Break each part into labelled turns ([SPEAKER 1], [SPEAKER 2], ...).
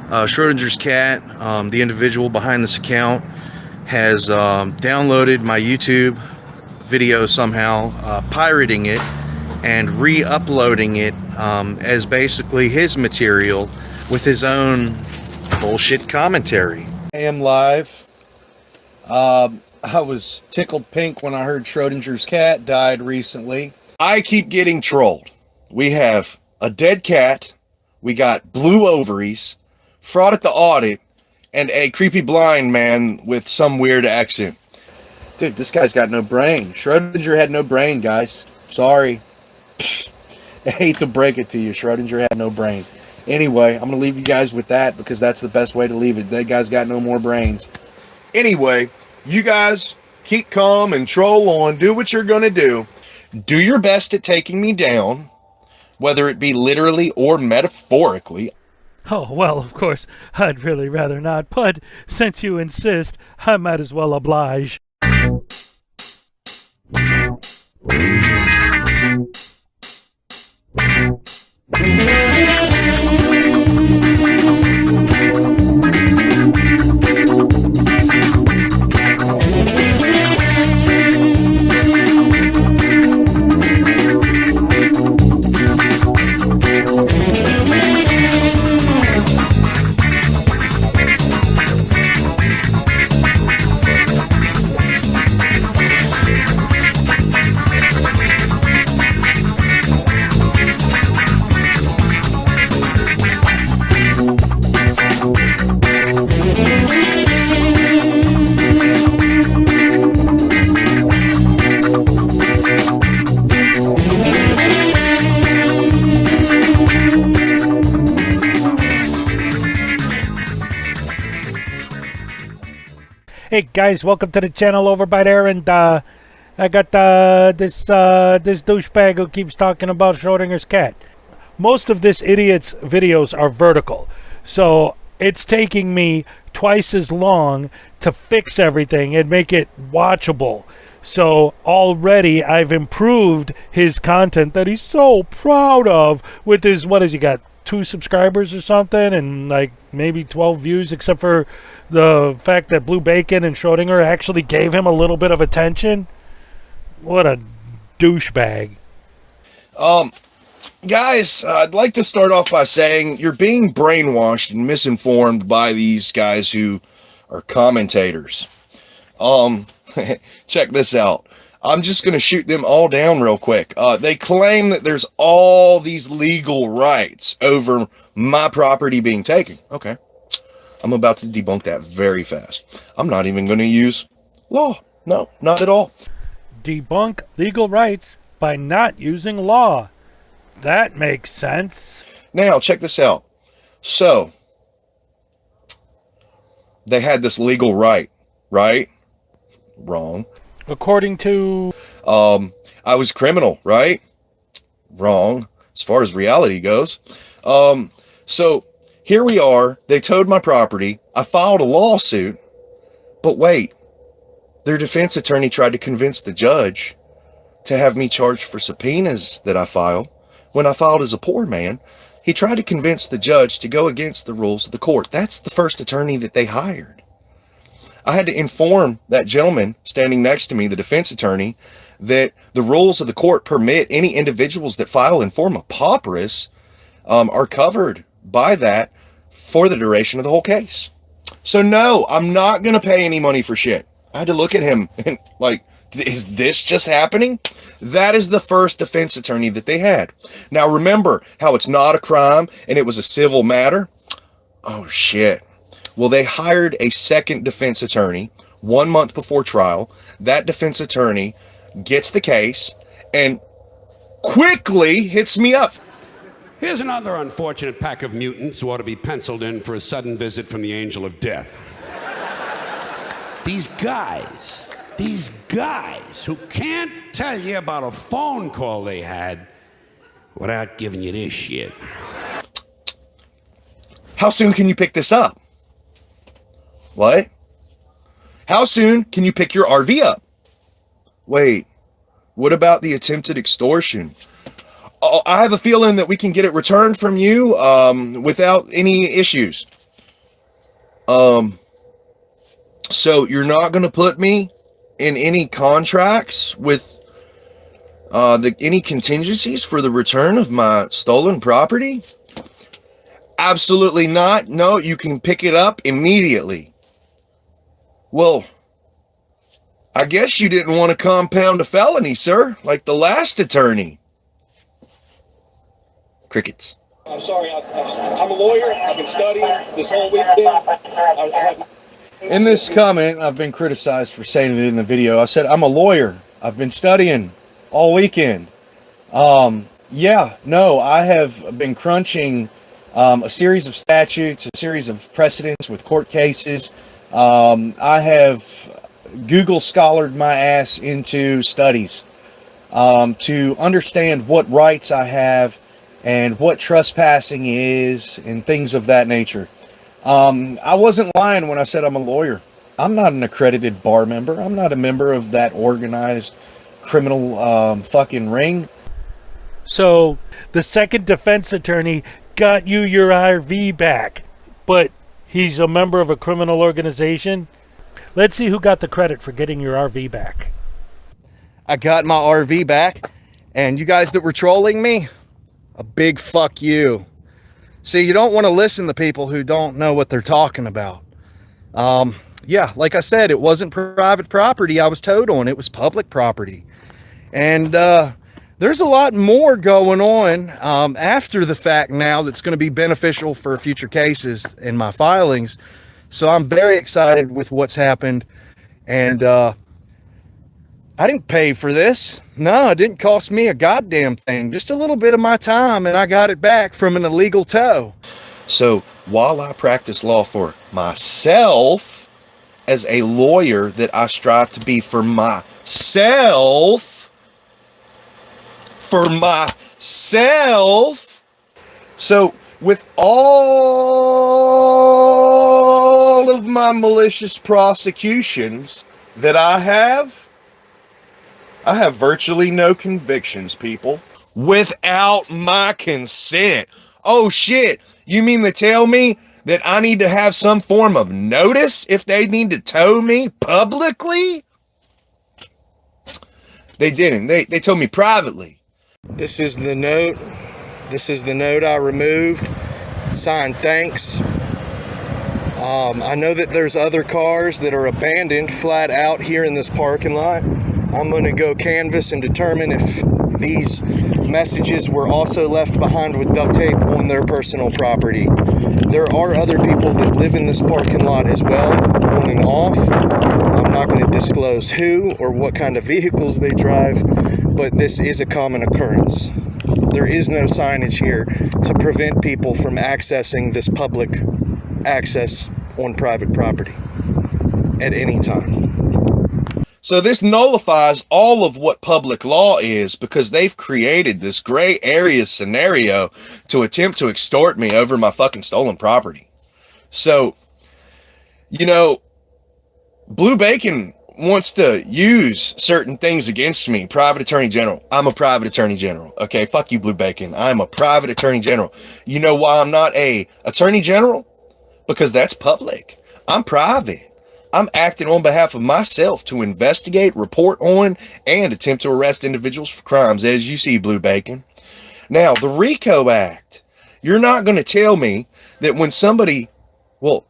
[SPEAKER 1] Schrodinger's cat, the individual behind this account, has downloaded my YouTube video somehow, pirating it and re-uploading it as basically his material with his own bullshit commentary. I am live. I was tickled pink when I heard Schrodinger's cat died recently. I keep getting trolled. We have a dead cat, we got blue ovaries, fraud at the audit, and a creepy blind man with some weird accent. Dude, this guy's got no brain. Schrodinger had no brain, guys. Sorry. I hate to break it to you. Schrodinger had no brain. Anyway, I'm going to leave you guys with that because that's the best way to leave it. That guy's got no more brains. Anyway, you guys keep calm and troll on. Do what you're going to do. Do your best at taking me down, whether it be literally or metaphorically.
[SPEAKER 2] Oh, well, of course, I'd really rather not, but since you insist, I might as well oblige. Hey guys, welcome to the channel over by there, and I got this douchebag who keeps talking about Schrodinger's cat. Most of this idiot's videos are vertical, so it's taking me twice as long to fix everything and make it watchable. So already I've improved his content that he's so proud of with his, what has he got, 2 subscribers or something, and like maybe 12 views, except for the fact that Blue Bacon and Schrodinger actually gave him a little bit of attention. What a douchebag.
[SPEAKER 1] Guys, I'd like to start off by saying you're being brainwashed and misinformed by these guys who are commentators. Check this out. I'm just going to shoot them all down real quick. They claim that there's all these legal rights over my property being taken. Okay. I'm about to debunk that very fast. I'm not even going to use law. No, not at all.
[SPEAKER 2] Debunk legal rights by not using law. That makes sense.
[SPEAKER 1] Now, check this out. So, they had this legal right, right? Wrong.
[SPEAKER 2] According to...
[SPEAKER 1] I was a criminal, right? Wrong. As far as reality goes. So, here we are. They towed my property. I filed a lawsuit. But wait. Their defense attorney tried to convince the judge to have me charged for subpoenas that I filed. When I filed as a poor man, he tried to convince the judge to go against the rules of the court. That's the first attorney that they hired. I had to inform that gentleman standing next to me, the defense attorney, that the rules of the court permit any individuals that file in form of papyrus are covered by that for the duration of the whole case. So no, I'm not going to pay any money for shit. I had to look at him and like, is this just happening? That is the first defense attorney that they had. Now remember how it's not a crime and it was a civil matter? Oh shit. Well, they hired a second defense attorney 1 month before trial. That defense attorney gets the case and quickly hits me up.
[SPEAKER 3] Here's another unfortunate pack of mutants who ought to be penciled in for a sudden visit from the angel of death. These guys who can't tell you about a phone call they had without giving you this shit.
[SPEAKER 1] How soon can you pick this up? What? How soon can you pick your RV up? Wait, what about the attempted extortion? Oh, I have a feeling that we can get it returned from you without any issues. So you're not going to put me in any contracts with any contingencies for the return of my stolen property? Absolutely not. No, you can pick it up immediately. Well, I guess you didn't want to compound a felony, sir, like the last attorney. Crickets.
[SPEAKER 4] I'm sorry, I'm a lawyer. I've been studying this whole weekend.
[SPEAKER 1] In this comment, I've been criticized for saying it in the video. I said, I'm a lawyer. I've been studying all weekend. Yeah, no, I have been crunching a series of statutes, a series of precedents with court cases. I have Google scholared my ass into studies to understand what rights I have and what trespassing is and things of that nature. I wasn't lying when I said I'm a lawyer. I'm not an accredited bar member. I'm not a member of that organized criminal fucking ring.
[SPEAKER 2] So the second defense attorney got you your RV back, but he's a member of a criminal organization. Let's see who got the credit for getting your RV back.
[SPEAKER 1] I got my RV back, and you guys that were trolling me, a big fuck you. See, you don't want to listen to people who don't know what they're talking about. Yeah, like I said, it wasn't private property I was towed on. It was public property. And there's a lot more going on after the fact now that's going to be beneficial for future cases in my filings. So I'm very excited with what's happened. And I didn't pay for this. No, it didn't cost me a goddamn thing. Just a little bit of my time, and I got it back from an illegal tow. So while I practice law for myself, as a lawyer that I strive to be for myself, so with all of my malicious prosecutions that I have virtually no convictions, people. Without my consent. Oh shit, you mean to tell me that I need to have some form of notice if they need to tow me publicly? They didn't. They told me privately.
[SPEAKER 5] This is the note. This is the note I removed. Signed, thanks. I know that there's other cars that are abandoned flat out here in this parking lot. I'm going to go canvass and determine if these messages were also left behind with duct tape on their personal property. There are other people that live in this parking lot as well, on and off. I'm not going to disclose who or what kind of vehicles they drive, but this is a common occurrence. There is no signage here to prevent people from accessing this public access on private property at any time.
[SPEAKER 1] So this nullifies all of what public law is, because they've created this gray area scenario to attempt to extort me over my fucking stolen property. So, you know, Blue Bacon wants to use certain things against me. Private attorney general. I'm a private attorney general. Okay, fuck you, Blue Bacon. I'm a private attorney general. You know why I'm not a attorney general? Because that's public. I'm private. I'm acting on behalf of myself to investigate, report on, and attempt to arrest individuals for crimes, as you see, Blue Bacon. Now, the RICO Act. You're not going to tell me that when somebody, well,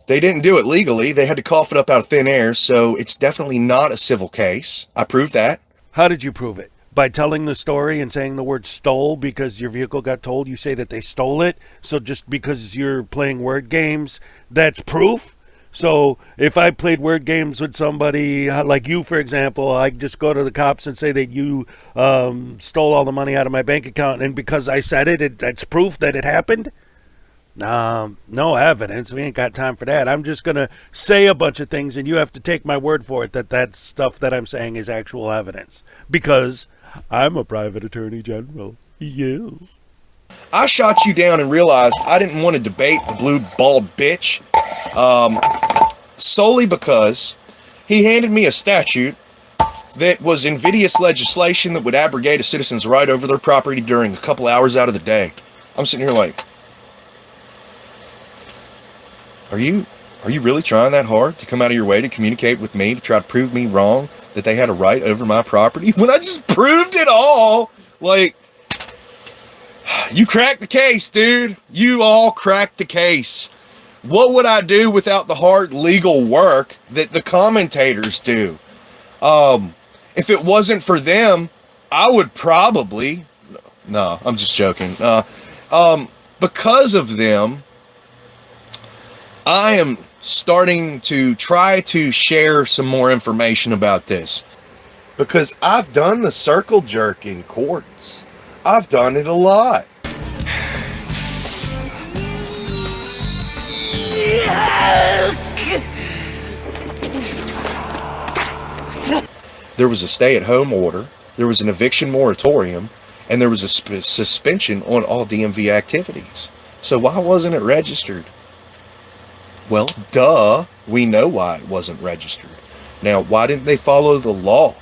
[SPEAKER 1] they didn't do it legally. They had to cough it up out of thin air, so it's definitely not a civil case. I proved that.
[SPEAKER 2] How did you prove it? By telling the story and saying the word stole because your vehicle got told, you say that they stole it. So just because you're playing word games, that's proof? So if I played word games with somebody like you, for example, I just go to the cops and say that you stole all the money out of my bank account, and because I said it, that's proof that it happened? No evidence. We ain't got time for that. I'm just going to say a bunch of things, and you have to take my word for it that that stuff that I'm saying is actual evidence. Because I'm a private attorney general. Yes.
[SPEAKER 1] I shot you down and realized I didn't want to debate the blue bald bitch solely because he handed me a statute that was invidious legislation that would abrogate a citizen's right over their property during a couple hours out of the day. I'm sitting here like, Are you really trying that hard to come out of your way to communicate with me to try to prove me wrong that they had a right over my property when I just proved it all? Like, you cracked the case, dude. You all cracked the case. What would I do without the hard legal work that the commentators do? If it wasn't for them, I would probably, no, I'm just joking. Because of them, I am starting to try to share some more information about this. Because I've done the circle jerk in courts. I've done it a lot. There was a stay-at-home order, there was an eviction moratorium, and there was a suspension on all DMV activities. So why wasn't it registered? Well, duh, we know why it wasn't registered. Now, why didn't they follow the law?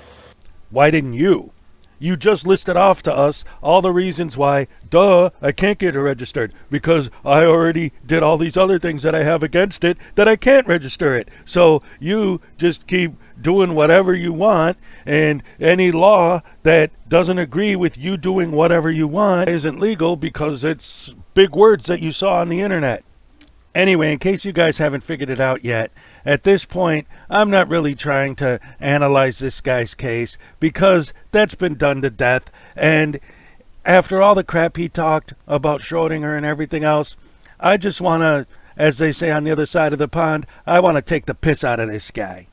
[SPEAKER 2] Why didn't you? You just listed off to us all the reasons why, duh, I can't get it registered because I already did all these other things that I have against it that I can't register it. So you just keep doing whatever you want, and any law that doesn't agree with you doing whatever you want isn't legal because it's big words that you saw on the internet. Anyway, in case you guys haven't figured it out yet, at this point, I'm not really trying to analyze this guy's case because that's been done to death. And after all the crap he talked about Schrodinger and everything else, I just want to, as they say on the other side of the pond, I want to take the piss out of this guy.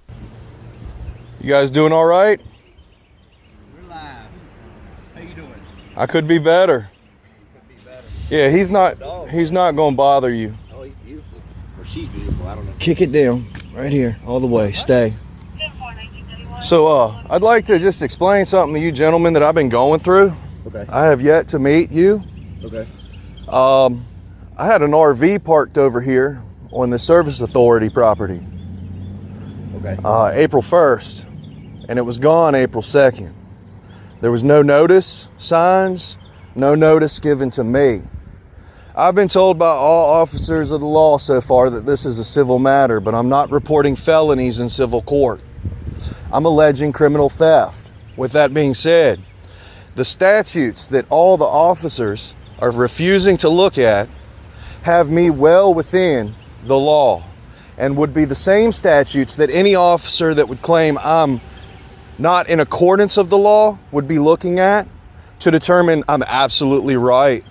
[SPEAKER 6] You guys doing all right?
[SPEAKER 7] We're live. How you doing?
[SPEAKER 6] I could be better.
[SPEAKER 7] Could be better.
[SPEAKER 6] Yeah, he's not going to bother you.
[SPEAKER 7] Oh, he's beautiful. Or she's beautiful. I don't know.
[SPEAKER 6] Kick it down right here, all the way. Stay. So, I'd like to just explain something to you gentlemen that I've been going through.
[SPEAKER 7] Okay.
[SPEAKER 6] I have yet to meet you.
[SPEAKER 7] Okay.
[SPEAKER 6] I had an RV parked over here on the Service Authority property.
[SPEAKER 7] Okay.
[SPEAKER 6] April 1st, and it was gone April 2nd. There was no notice, signs, no notice given to me. I've been told by all officers of the law so far that this is a civil matter, but I'm not reporting felonies in civil court. I'm alleging criminal theft. With that being said, the statutes that all the officers are refusing to look at have me well within the law and would be the same statutes that any officer that would claim I'm not in accordance of the law would be looking at to determine I'm absolutely right.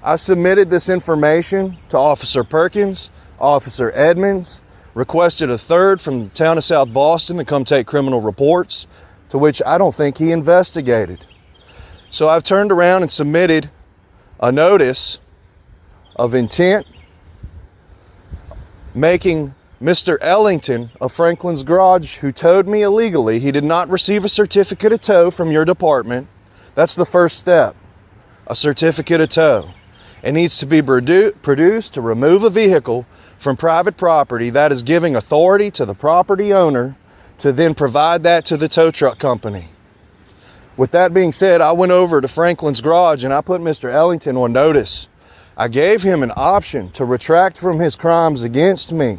[SPEAKER 6] I submitted this information to Officer Perkins, Officer Edmonds, requested a third from the town of South Boston to come take criminal reports, to which I don't think he investigated. So I've turned around and submitted a notice of intent making Mr. Ellington of Franklin's Garage, who towed me illegally, he did not receive a certificate of tow from your department. That's the first step, a certificate of tow. It needs to be produced to remove a vehicle from private property. That is giving authority to the property owner to then provide that to the tow truck company. With that being said, I went over to Franklin's Garage and I put Mr. Ellington on notice. I gave him an option to retract from his crimes against me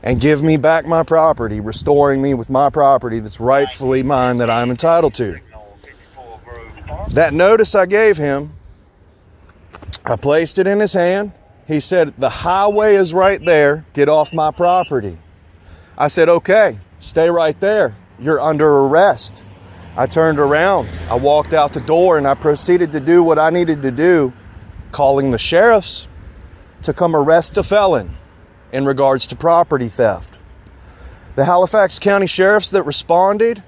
[SPEAKER 6] and give me back my property, restoring me with my property that's rightfully mine that I'm entitled to. That notice I gave him, I placed it in his hand. He said, the highway is right there. Get off my property. I said, okay, stay right there. You're under arrest. I turned around. I walked out the door and I proceeded to do what I needed to do, calling the sheriffs to come arrest a felon in regards to property theft. The Halifax County sheriffs that responded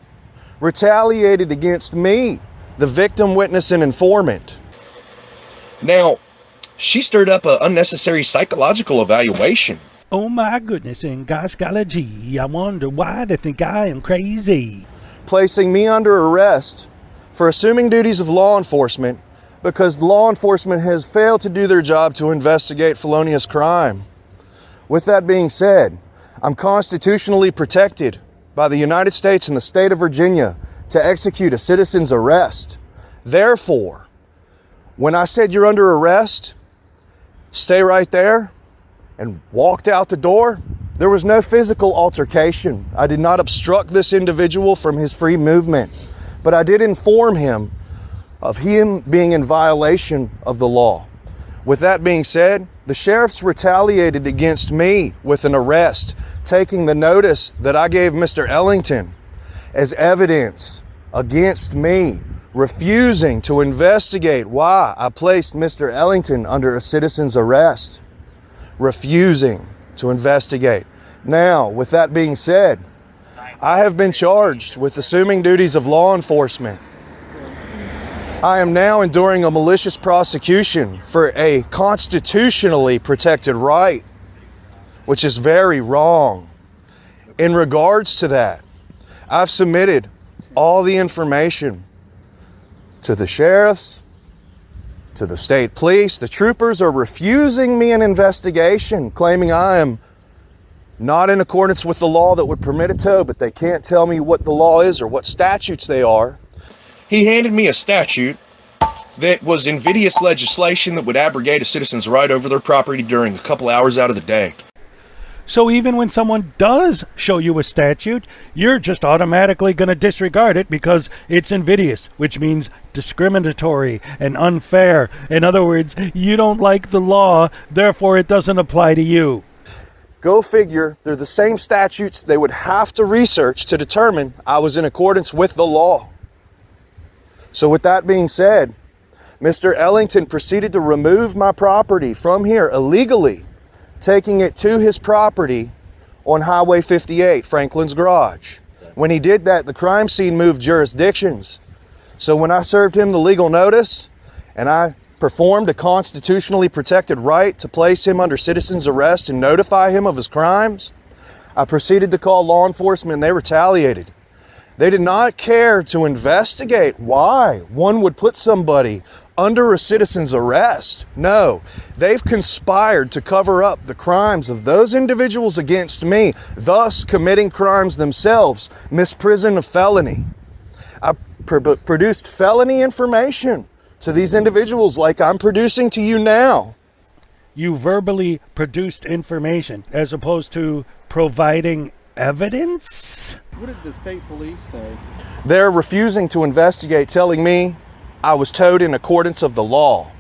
[SPEAKER 6] retaliated against me, the victim, witness, and informant.
[SPEAKER 1] Now, she stirred up an unnecessary psychological evaluation.
[SPEAKER 2] Oh my goodness, and gosh golly gee, I wonder why they think I am crazy.
[SPEAKER 6] Placing me under arrest for assuming duties of law enforcement because law enforcement has failed to do their job to investigate felonious crime. With that being said, I'm constitutionally protected by the United States and the state of Virginia to execute a citizen's arrest. Therefore, when I said you're under arrest, stay right there, and walked out the door. There was no physical altercation. I did not obstruct this individual from his free movement, but I did inform him of him being in violation of the law. With that being said, the sheriffs retaliated against me with an arrest, taking the notice that I gave Mr. Ellington as evidence against me, refusing to investigate why I placed Mr. Ellington under a citizen's arrest. Refusing to investigate. Now, with that being said, I have been charged with assuming duties of law enforcement. I am now enduring a malicious prosecution for a constitutionally protected right, which is very wrong. In regards to that, I've submitted all the information to the sheriffs, to the state police. The troopers are refusing me an investigation, claiming I am not in accordance with the law that would permit a tow, but they can't tell me what the law is or what statutes they are.
[SPEAKER 1] He handed me a statute that was invidious legislation that would abrogate a citizen's right over their property during a couple hours out of the day.
[SPEAKER 2] So even when someone does show you a statute, you're just automatically going to disregard it because it's invidious, which means discriminatory and unfair. In other words, you don't like the law, therefore it doesn't apply to you.
[SPEAKER 6] Go figure, they're the same statutes they would have to research to determine I was in accordance with the law. So with that being said, Mr. Ellington proceeded to remove my property from here illegally, taking it to his property on Highway 58, Franklin's Garage. When he did that, the crime scene moved jurisdictions. So when I served him the legal notice and I performed a constitutionally protected right to place him under citizen's arrest and notify him of his crimes, I proceeded to call law enforcement and they retaliated. They did not care to investigate why one would put somebody under a citizen's arrest. No, they've conspired to cover up the crimes of those individuals against me, thus committing crimes themselves, misprision of felony. I produced felony information to these individuals like I'm producing to you now.
[SPEAKER 2] You verbally produced information as opposed to providing evidence?
[SPEAKER 7] What did the state police say?
[SPEAKER 6] They're refusing to investigate, telling me I was towed in accordance of the law.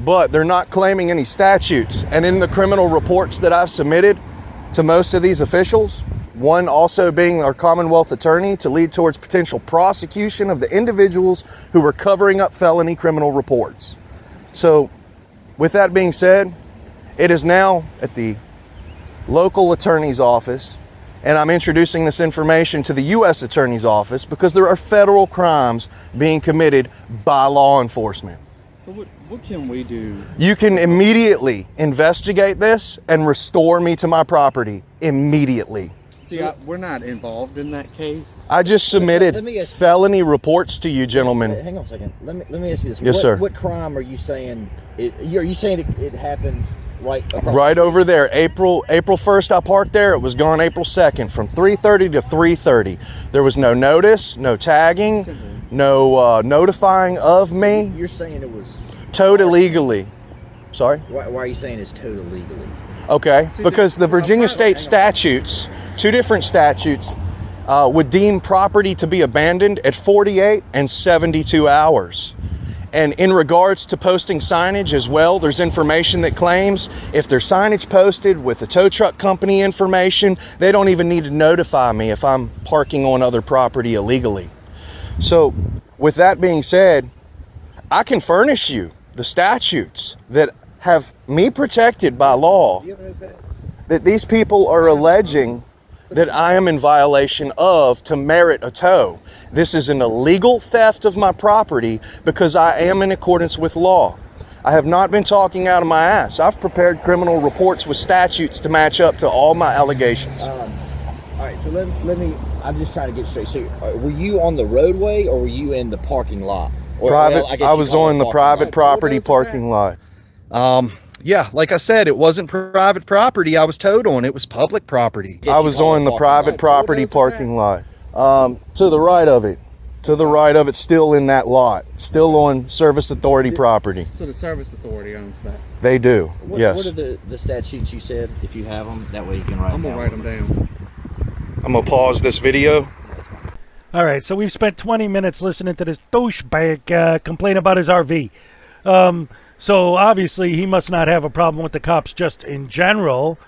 [SPEAKER 6] But they're not claiming any statutes. And in the criminal reports that I've submitted to most of these officials, one also being our Commonwealth attorney to lead towards potential prosecution of the individuals who were covering up felony criminal reports. So with that being said, it is now at the local attorney's office, and I'm introducing this information to the U.S. Attorney's Office because there are federal crimes being committed by law enforcement.
[SPEAKER 7] So what can we do?
[SPEAKER 6] You can immediately investigate this and restore me to my property immediately.
[SPEAKER 7] See, we're not involved in that case.
[SPEAKER 6] I just submitted
[SPEAKER 8] Let me ask-
[SPEAKER 6] felony reports to you, gentlemen.
[SPEAKER 8] Hang on a second. Let me ask you this.
[SPEAKER 6] Yes, sir.
[SPEAKER 8] What crime are you saying? Are you saying it happened right across
[SPEAKER 6] Right
[SPEAKER 8] the street?
[SPEAKER 6] over there, April 1st I parked there. It was gone April 2nd from 3:30 to 3:30. There was no notice, no tagging, no notifying of me.
[SPEAKER 8] You're saying it was
[SPEAKER 6] Towed illegally. Sorry?
[SPEAKER 8] Why are you saying it's towed illegally?
[SPEAKER 6] Okay, because the Virginia state statutes, two different statutes, would deem property to be abandoned at 48 and 72 hours. And in regards to posting signage as well, there's information that claims if there's signage posted with the tow truck company information, they don't even need to notify me if I'm parking on other property illegally. So with that being said, I can furnish you the statutes that have me protected by law that these people are alleging that I am in violation of to merit a tow. This is an illegal theft of my property because I am in accordance with law. I have not been talking out of my ass. I've prepared criminal reports with statutes to match up to all my allegations.
[SPEAKER 8] All right, so let me. I'm just trying to get straight. So, were you on the roadway or were you in the parking lot? Or,
[SPEAKER 6] Private.
[SPEAKER 8] I guess
[SPEAKER 6] I
[SPEAKER 8] you
[SPEAKER 6] was
[SPEAKER 8] call it
[SPEAKER 6] on the
[SPEAKER 8] parking
[SPEAKER 6] private
[SPEAKER 8] lot.
[SPEAKER 6] property parking lot.
[SPEAKER 1] Yeah, like I said, it wasn't private property I was towed on. It was public property.
[SPEAKER 8] Guess
[SPEAKER 6] I
[SPEAKER 8] you
[SPEAKER 6] was
[SPEAKER 8] call it
[SPEAKER 6] on the
[SPEAKER 8] parking
[SPEAKER 6] private
[SPEAKER 8] lot.
[SPEAKER 6] property parking lot. To the right of it. To the right of it, still in that lot. Still on Service Authority property.
[SPEAKER 7] So the Service Authority owns that.
[SPEAKER 6] They do, yes.
[SPEAKER 8] What are the statutes you said, if you have them? That way you can write them down.
[SPEAKER 7] I'm going to write them down.
[SPEAKER 6] I'm going to pause this video.
[SPEAKER 2] All right, so we've spent 20 minutes listening to this douchebag complain about his RV. So obviously he must not have a problem with the cops just in general,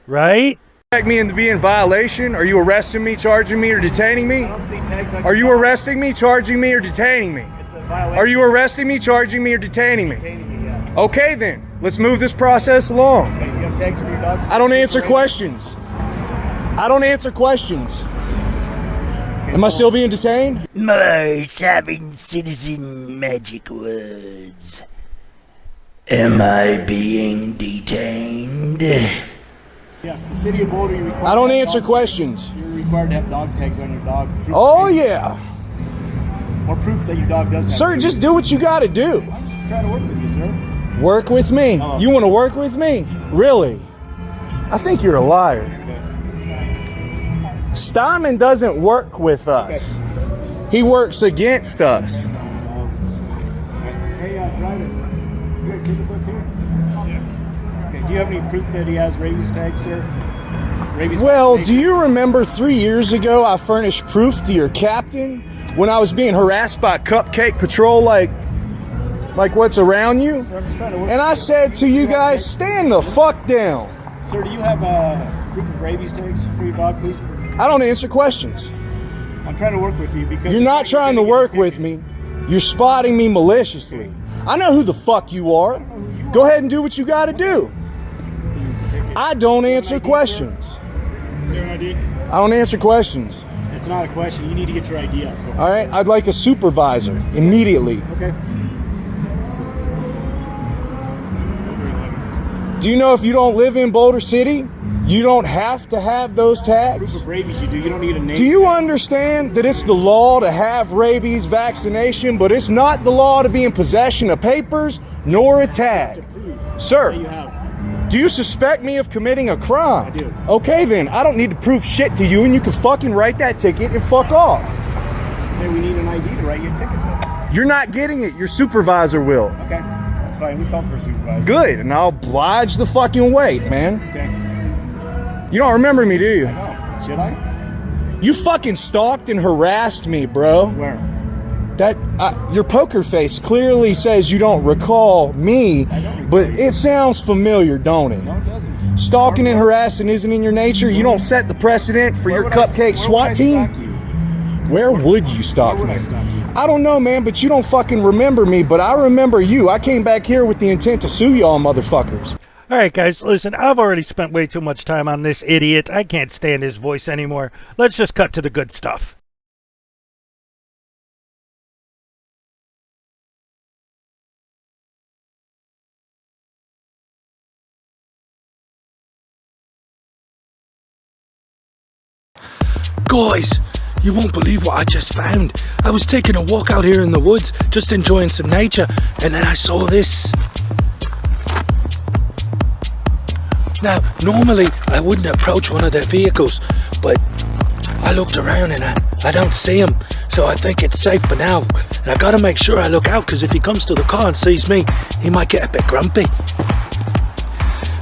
[SPEAKER 2] right?
[SPEAKER 6] Me to be in violation? Are you arresting me, charging me, or detaining me?
[SPEAKER 9] I don't see tags like
[SPEAKER 6] Are you arresting me, charging me, or detaining me?
[SPEAKER 9] It's a violation.
[SPEAKER 6] Are you arresting me, charging me, or detaining me?
[SPEAKER 9] Detaining you, yeah.
[SPEAKER 6] Okay then, let's move this process along.
[SPEAKER 9] Okay, you have tags for your dogs?
[SPEAKER 6] I don't answer questions. I don't answer questions. Am I still being detained?
[SPEAKER 10] My sovereign citizen magic words. Am I being detained?
[SPEAKER 9] Yes, the city of Boulder, you're required
[SPEAKER 6] I don't
[SPEAKER 9] to have
[SPEAKER 6] answer
[SPEAKER 9] dog
[SPEAKER 6] questions.
[SPEAKER 9] tags. You're required to have dog tags on your dog. Proof
[SPEAKER 6] Oh
[SPEAKER 9] that-
[SPEAKER 6] yeah.
[SPEAKER 9] Or proof that your dog does have.
[SPEAKER 6] Sir, just do what you gotta do.
[SPEAKER 9] I'm just trying to work with you, sir.
[SPEAKER 6] Work with me.
[SPEAKER 9] Oh.
[SPEAKER 6] You wanna work with me? Really? I think you're a liar. Steinman doesn't work with us. He works against us.
[SPEAKER 9] Hey, driver. You got a ticket book here? Yeah. Okay, do you have any proof that he has rabies tags, sir? Rabies
[SPEAKER 6] Well,
[SPEAKER 9] vaccination?
[SPEAKER 6] do you remember 3 years ago I furnished proof to your captain when I was being harassed by Cupcake Patrol like what's around you?
[SPEAKER 9] Sir, I'm just trying to work
[SPEAKER 6] And I
[SPEAKER 9] with you.
[SPEAKER 6] said to you guys, stand the fuck down.
[SPEAKER 9] Sir, do you have proof of rabies tags for your dog, please?
[SPEAKER 6] I don't answer questions.
[SPEAKER 9] I'm trying to work with you because
[SPEAKER 6] You're not trying to work with me. You're spotting me maliciously. I know who the fuck you are. Go ahead and do what you gotta do. I don't answer questions.
[SPEAKER 9] Your ID?
[SPEAKER 6] I don't answer questions.
[SPEAKER 9] It's not a question. You need to get your ID out for us.
[SPEAKER 6] All right, I'd like a supervisor immediately.
[SPEAKER 9] Okay.
[SPEAKER 6] Do you know if you don't live in Boulder City, you don't have to have those tags?
[SPEAKER 9] Proof of rabies you do. You don't need a name.
[SPEAKER 6] Do you understand that it's the law to have rabies vaccination, but it's not the law to be in possession of papers nor a tag?
[SPEAKER 9] Prove that you
[SPEAKER 6] Sir,
[SPEAKER 9] have.
[SPEAKER 6] do you suspect me of committing a crime?
[SPEAKER 9] I do.
[SPEAKER 6] Okay then, I don't need to prove shit to you and you can fucking write that ticket and fuck off.
[SPEAKER 9] Hey, we need an ID to write you a ticket. Then.
[SPEAKER 6] You're not getting it, your supervisor will.
[SPEAKER 9] Okay. That's fine. We called for a supervisor.
[SPEAKER 6] Good, and I'll oblige the fucking wait, man.
[SPEAKER 9] Okay.
[SPEAKER 6] You don't remember me, do you?
[SPEAKER 9] No. Should I?
[SPEAKER 6] You fucking stalked and harassed me, bro.
[SPEAKER 9] Where?
[SPEAKER 6] That your poker face clearly says you don't recall me, but it sounds familiar, don't it?
[SPEAKER 9] No, it doesn't.
[SPEAKER 6] Stalking and harassing isn't in your nature. You don't set the precedent for your
[SPEAKER 9] Where would I-
[SPEAKER 6] cupcake
[SPEAKER 9] where
[SPEAKER 6] SWAT
[SPEAKER 9] would I
[SPEAKER 6] team.
[SPEAKER 9] stalk you?
[SPEAKER 6] Where would you stalk
[SPEAKER 9] Where would
[SPEAKER 6] me?
[SPEAKER 9] I stalk you?
[SPEAKER 6] I don't know, man, but you don't fucking remember me, but I remember you. I came back here with the intent to sue y'all motherfuckers.
[SPEAKER 2] All right, guys, listen, I've already spent way too much time on this idiot. I can't stand his voice anymore. Let's just cut to the good stuff.
[SPEAKER 10] Guys, you won't believe what I just found. I was taking a walk out here in the woods, just enjoying some nature, and then I saw this. Now, normally I wouldn't approach one of their vehicles, but I looked around and I don't see him, so I think it's safe for now. And I gotta make sure I look out, because if he comes to the car and sees me, he might get a bit grumpy.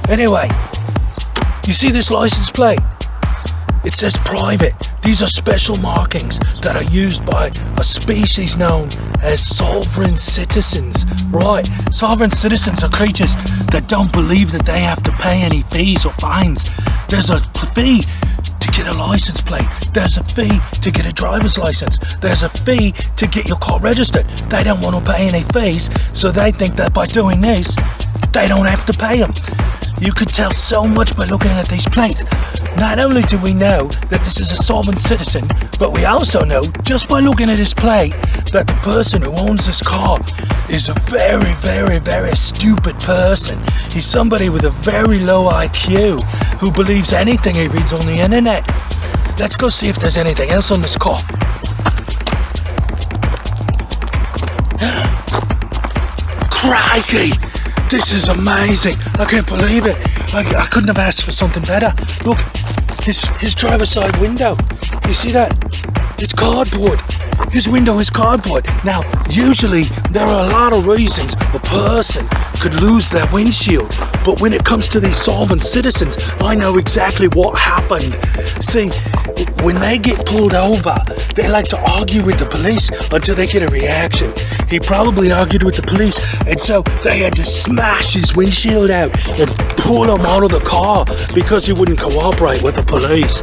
[SPEAKER 10] Anyway, you see this license plate? It says private. These are special markings that are used by a species known as sovereign citizens. Right, sovereign citizens are creatures that don't believe that they have to pay any fees or fines. There's a fee to get a license plate. There's a fee to get a driver's license. There's a fee to get your car registered. They don't want to pay any fees, so they think that by doing this, they don't have to pay them. You could tell so much by looking at these plates. Not only do we know that this is a sovereign citizen, but we also know, just by looking at this plate, that the person who owns this car is a very, very, very stupid person. He's somebody with a very low IQ who believes anything he reads on the internet. Let's go see if there's anything else on this car. Crikey! This is amazing. I can't believe it. I couldn't have asked for something better. Look, his driver's side window. You see that? It's cardboard. his window is cardboard. Now, usually there are a lot of reasons a person could lose their windshield, but when it comes to these solvent citizens, I know exactly what happened. See, when they get pulled over, they like to argue with the police until they get a reaction. He probably argued with the police, and so they had to smash his windshield out and pull him out of the car because he wouldn't cooperate with the police.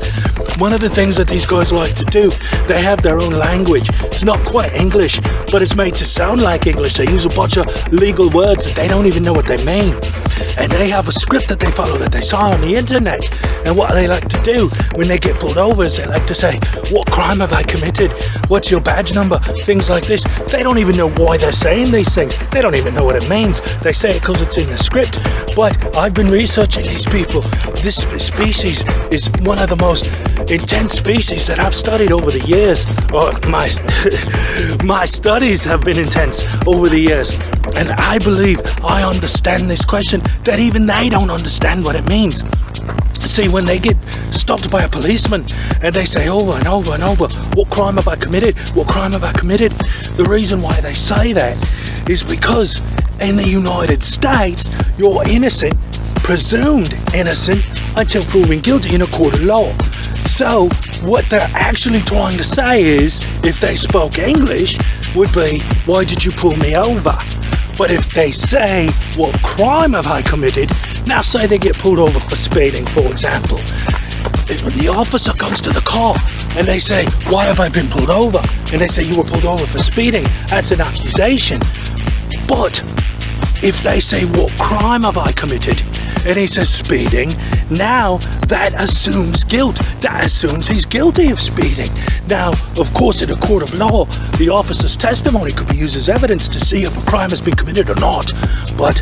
[SPEAKER 10] One of the things that these guys like to do, they have their own language. It's not quite English, but it's made to sound like English. They use a bunch of legal words that they don't even know what they mean. And they have a script that they follow that they saw on the internet. And what they like to do when they get pulled over is they like to say, what crime have I committed? What's your badge number? Things like this. They don't even know why they're saying these things. They don't even know what it means. They say it because it's in the script. But I've been researching these people. This species is one of the most intense species that I've studied over the years. Or my studies have been intense over the years. And I believe I understand this question that even they don't understand what it means. See, when they get stopped by a policeman and they say over and over and over, what crime have I committed? What crime have I committed? The reason why they say that is because in the United States, you're innocent, presumed innocent, until proven guilty in a court of law. So what they're actually trying to say is, if they spoke English, would be, why did you pull me over? But if they say, what crime have I committed? Now say they get pulled over for speeding, for example. The officer comes to the car and they say, why have I been pulled over? And they say, you were pulled over for speeding. That's an accusation. But if they say, what crime have I committed? And he says speeding, now that assumes guilt. That assumes he's guilty of speeding. Now, of course, in a court of law, the officer's testimony could be used as evidence to see if a crime has been committed or not. But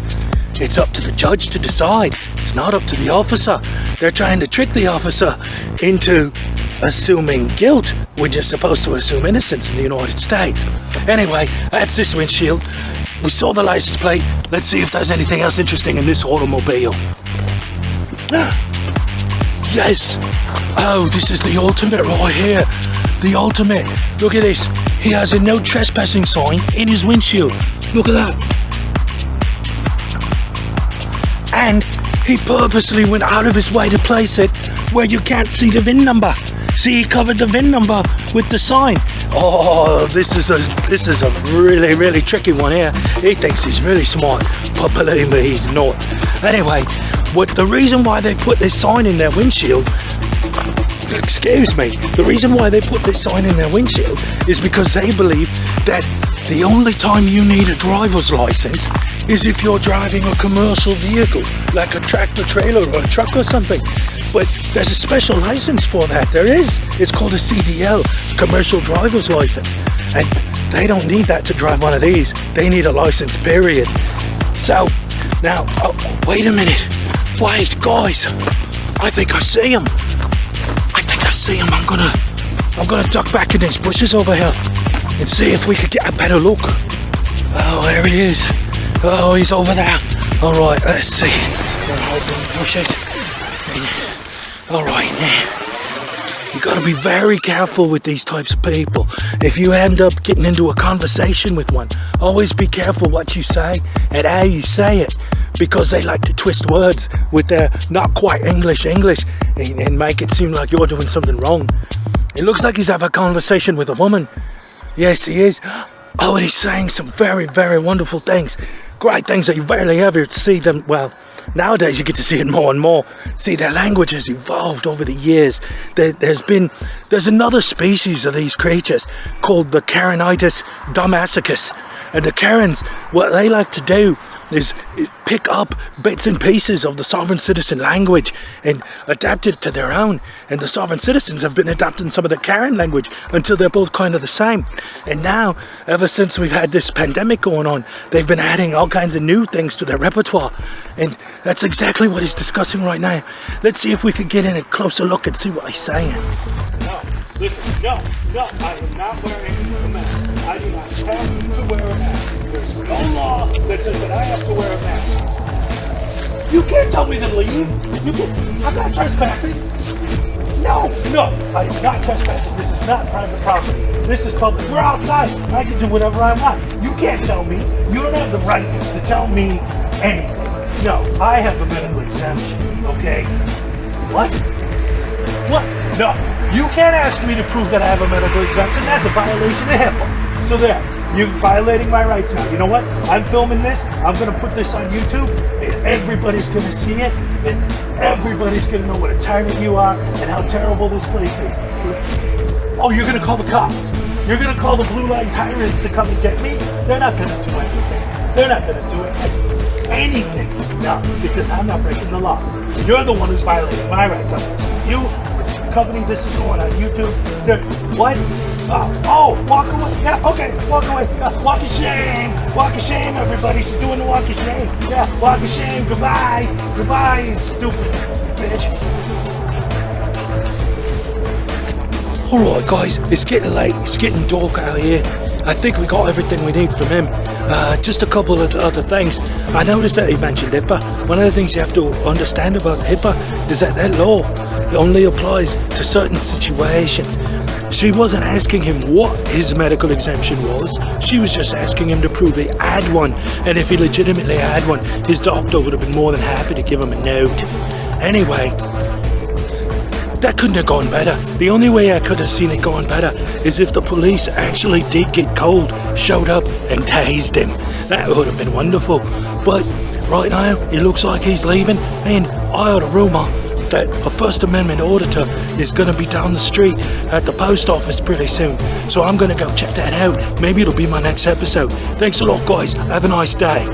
[SPEAKER 10] it's up to the judge to decide. It's not up to the officer. They're trying to trick the officer into assuming guilt when you're supposed to assume innocence in the United States. Anyway, that's this windshield. We saw the license plate. Let's see if there's anything else interesting in this automobile. Yes. Oh, this is the ultimate right here. The ultimate. Look at this. He has a no trespassing sign in his windshield. Look at that. And he purposely went out of his way to place it where you can't see the VIN number. See, he covered the VIN number with the sign. Oh, this is a really, really tricky one here. He thinks he's really smart, but believe me, he's not. Anyway, the reason why they put this sign in their windshield, excuse me, the reason why they put this sign in their windshield is because they believe that the only time you need a driver's license is if you're driving a commercial vehicle, like a tractor trailer or a truck or something. But there's a special license for that. There is. It's called a CDL, Commercial Driver's License. And they don't need that to drive one of these. They need a license, period. So, now, wait a minute. Wait, guys. I think I see him. I'm gonna duck back in these bushes over here and see if we could get a better look. Oh, there he is. Oh, he's over there. All right, let's see. Bushes. All right, now, you got to be very careful with these types of people. If you end up getting into a conversation with one, always be careful what you say and how you say it, because they like to twist words with their not quite English and make it seem like you're doing something wrong. It looks like he's having a conversation with a woman. Yes, he is. Oh, and he's saying some very, very wonderful things. Great things that you barely ever see them. Well, nowadays you get to see it more and more. See, their language has evolved over the years. There's another species of these creatures called the Karenitis domesticus. And the Karens, what they like to do is pick up bits and pieces of the sovereign citizen language and adapt it to their own. And the sovereign citizens have been adapting some of the Karen language until they're both kind of the same. And now, ever since we've had this pandemic going on, they've been adding all kinds of new things to their repertoire. And that's exactly what he's discussing right now. Let's see if we could get in a closer look and see what he's saying.
[SPEAKER 2] No, listen, no, I am not wearing a mask. I do not have to wear a mask. There's no law that says that I have to wear a mask. You can't tell me to leave. I'm not trespassing.
[SPEAKER 10] No, I am not trespassing. This is not private property. This is public. We're outside. I can do whatever I want. You can't tell me. You don't have the right to tell me anything. No, I have a medical exemption, okay? What? What? No, you can't ask me to prove that I have a medical exemption. That's a violation of HIPAA. So there, you're violating my rights now. You know what? I'm filming this. I'm going to put this on YouTube, and everybody's going to see it, and everybody's going to know what a tyrant you are and how terrible this place is. Oh, you're going to call the cops. You're going to call the blue line tyrants to come and get me? They're not going to do anything. They're not going to do anything. No, because I'm not breaking the laws. You're the one who's violating my rights. You, the company, this is going on YouTube. What? Oh, walk away. Yeah, okay, walk away. Walk of shame. Walk of shame, everybody. She's doing the walk of shame. Yeah, walk of shame. Goodbye. Goodbye, you stupid bitch. Alright guys, it's getting late, it's getting dark out here. I think we got everything we need from him. Just a couple of other things. I noticed that he mentioned HIPAA. One of the things you have to understand about HIPAA is that law only applies to certain situations. She wasn't asking him what his medical exemption was. She was just asking him to prove he had one. And if he legitimately had one, his doctor would have been more than happy to give him a note. Anyway, that couldn't have gone better. The only way I could have seen it going better is if the police actually did get cold, showed up and tased him. That would have been wonderful. But right now, it looks like he's leaving, and I heard a rumour that a First Amendment auditor is going to be down the street at the post office pretty soon. So I'm going to go check that out. Maybe it'll be my next episode. Thanks a lot, guys. Have a nice day.